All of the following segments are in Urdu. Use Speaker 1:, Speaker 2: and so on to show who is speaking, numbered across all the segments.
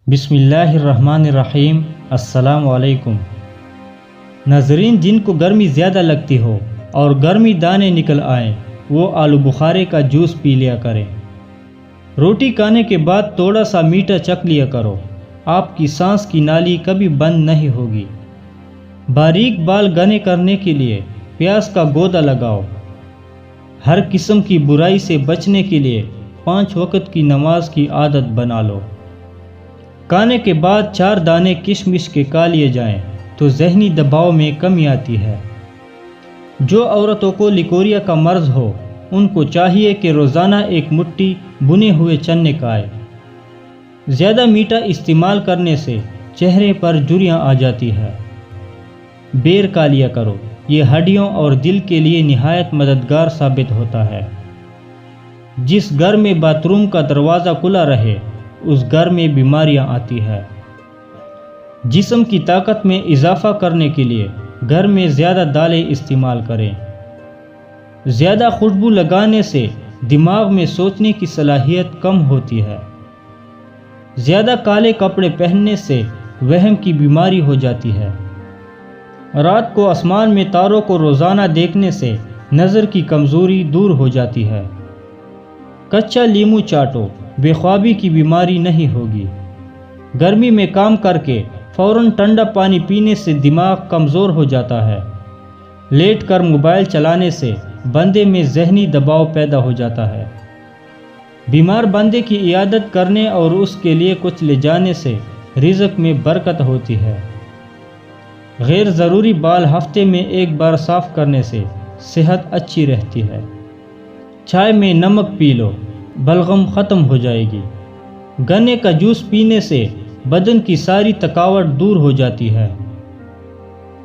Speaker 1: بسم اللہ الرحمن الرحیم۔ السلام علیکم ناظرین، جن کو گرمی زیادہ لگتی ہو اور گرمی دانے نکل آئیں وہ آلو بخارے کا جوس پی لیا کریں۔ روٹی کھانے کے بعد تھوڑا سا میٹھا چکھ لیا کرو، آپ کی سانس کی نالی کبھی بند نہیں ہوگی۔ باریک بال گھنے کرنے کے لیے پیاز کا گودا لگاؤ۔ ہر قسم کی برائی سے بچنے کے لیے 5 وقت کی نماز کی عادت بنا لو۔ کھانے کے بعد 4 دانے کشمش کے کھا لیے جائیں تو ذہنی دباؤ میں کمی آتی ہے۔ جو عورتوں کو لیکوریا کا مرض ہو ان کو چاہیے کہ روزانہ ایک مٹھی بنے ہوئے چنے کھائیں۔ زیادہ میٹھا استعمال کرنے سے چہرے پر جھریاں آ جاتی ہے۔ بیر کھا لیا کرو، یہ ہڈیوں اور دل کے لیے نہایت مددگار ثابت ہوتا ہے۔ جس گھر میں باتھ روم کا دروازہ کھلا رہے اس گھر میں بیماریاں آتی ہیں۔ جسم کی طاقت میں اضافہ کرنے کے لیے گھر میں زیادہ دالیں استعمال کریں۔ زیادہ خوشبو لگانے سے دماغ میں سوچنے کی صلاحیت کم ہوتی ہے۔ زیادہ کالے کپڑے پہننے سے وہم کی بیماری ہو جاتی ہے۔ رات کو آسمان میں تاروں کو روزانہ دیکھنے سے نظر کی کمزوری دور ہو جاتی ہے۔ کچا لیمو چاٹو، بے خوابی کی بیماری نہیں ہوگی۔ گرمی میں کام کر کے فوراً ٹھنڈا پانی پینے سے دماغ کمزور ہو جاتا ہے۔ لیٹ کر موبائل چلانے سے بندے میں ذہنی دباؤ پیدا ہو جاتا ہے۔ بیمار بندے کی عیادت کرنے اور اس کے لیے کچھ لے جانے سے رزق میں برکت ہوتی ہے۔ غیر ضروری بال ہفتے میں 1 بار صاف کرنے سے صحت اچھی رہتی ہے۔ چائے میں نمک پی لو، بلغم ختم ہو جائے گی۔ گنے کا جوس پینے سے بدن کی ساری تھکاوٹ دور ہو جاتی ہے۔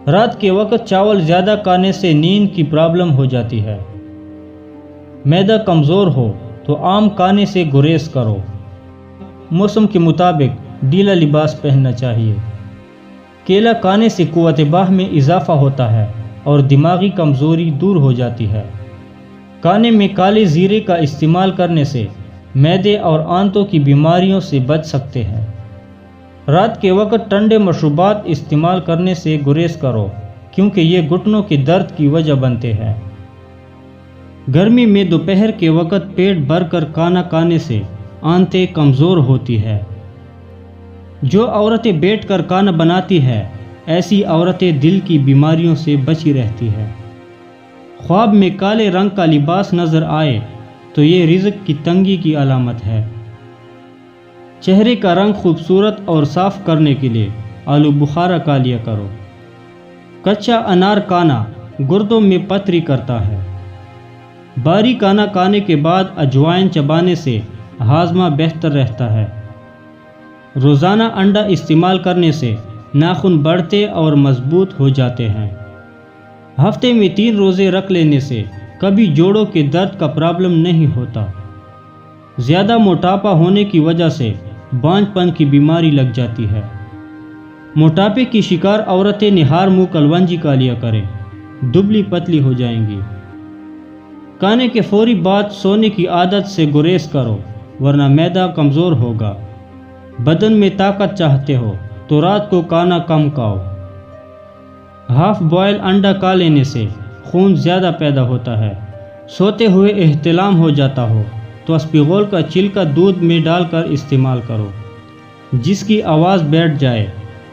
Speaker 1: رات کے وقت چاول زیادہ کھانے سے نیند کی پرابلم ہو جاتی ہے۔ معدہ کمزور ہو تو آم کھانے سے گریز کرو۔ موسم کے مطابق ڈھیلا لباس پہننا چاہیے۔ کیلا کھانے سے قوت باہ میں اضافہ ہوتا ہے اور دماغی کمزوری دور ہو جاتی ہے۔ کھانے میں کالے زیرے کا استعمال کرنے سے معدے اور آنتوں کی بیماریوں سے بچ سکتے ہیں۔ رات کے وقت ٹھنڈے مشروبات استعمال کرنے سے گریز کرو کیونکہ یہ گھٹنوں کے درد کی وجہ بنتے ہیں۔ گرمی میں دوپہر کے وقت پیٹ بھر کر کھانا کھانے سے آنتیں کمزور ہوتی ہے۔ جو عورتیں بیٹھ کر کھانا بناتی ہیں ایسی عورتیں دل کی بیماریوں سے بچی رہتی ہیں۔ خواب میں کالے رنگ کا لباس نظر آئے تو یہ رزق کی تنگی کی علامت ہے۔ چہرے کا رنگ خوبصورت اور صاف کرنے کے لیے آلو بخارا کھا لیا کرو۔ کچا انار کھانا گردوں میں پتھری کرتا ہے۔ باری کھانا کھانے کے بعد اجوائن چبانے سے ہاضمہ بہتر رہتا ہے۔ روزانہ انڈا استعمال کرنے سے ناخن بڑھتے اور مضبوط ہو جاتے ہیں۔ ہفتے میں 3 روزے رکھ لینے سے کبھی جوڑوں کے درد کا پرابلم نہیں ہوتا۔ زیادہ موٹاپا ہونے کی وجہ سے بانجھ پن کی بیماری لگ جاتی ہے۔ موٹاپے کی شکار عورتیں نہار منہ کلونجی کھا لیا کریں، دبلی پتلی ہو جائیں گی۔ کھانے کے فوری بعد سونے کی عادت سے گریز کرو ورنہ معدہ کمزور ہوگا۔ بدن میں طاقت چاہتے ہو تو رات کو کھانا کم کھاؤ۔ ہاف بوائل انڈا کھا لینے سے خون زیادہ پیدا ہوتا ہے۔ سوتے ہوئے احتلام ہو جاتا ہو تو اسپغول کا چھلکا دودھ میں ڈال کر استعمال کرو۔ جس کی آواز بیٹھ جائے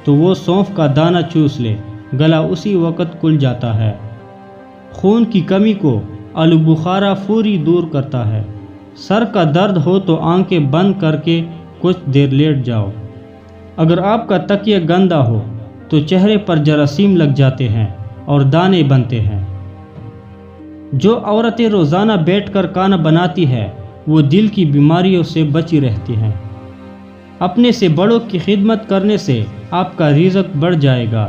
Speaker 1: تو وہ سونف کا دانہ چوس لے، گلا اسی وقت کھل جاتا ہے۔ خون کی کمی کو آلو بخارا فوری دور کرتا ہے۔ سر کا درد ہو تو آنکھیں بند کر کے کچھ دیر لیٹ جاؤ۔ اگر آپ کا تکیہ گندا ہو تو چہرے پر جراثیم لگ جاتے ہیں اور دانے بنتے ہیں۔ جو عورتیں روزانہ بیٹھ کر کھانا بناتی ہیں وہ دل کی بیماریوں سے بچی رہتی ہیں۔ اپنے سے بڑوں کی خدمت کرنے سے آپ کا رزق بڑھ جائے گا۔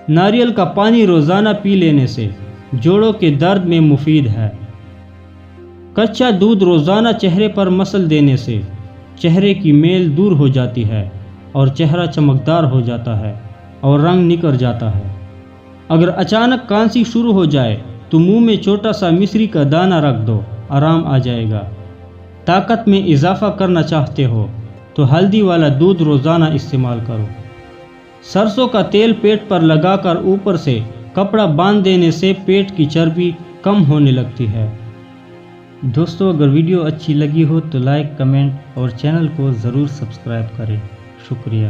Speaker 1: ناریل کا پانی روزانہ پی لینے سے جوڑوں کے درد میں مفید ہے۔ کچا دودھ روزانہ چہرے پر مسل دینے سے چہرے کی میل دور ہو جاتی ہے اور چہرہ چمکدار ہو جاتا ہے اور رنگ نکھر جاتا ہے۔ اگر اچانک کھانسی شروع ہو جائے تو منہ میں چھوٹا سا مصری کا دانہ رکھ دو، آرام آ جائے گا۔ طاقت میں اضافہ کرنا چاہتے ہو تو ہلدی والا دودھ روزانہ استعمال کرو۔ سرسوں کا تیل پیٹ پر لگا کر اوپر سے کپڑا باندھ دینے سے پیٹ کی چربی کم ہونے لگتی ہے۔ دوستو اگر ویڈیو اچھی لگی ہو تو لائک، کمنٹ اور چینل کو ضرور سبسکرائب کریں۔ شکریہ۔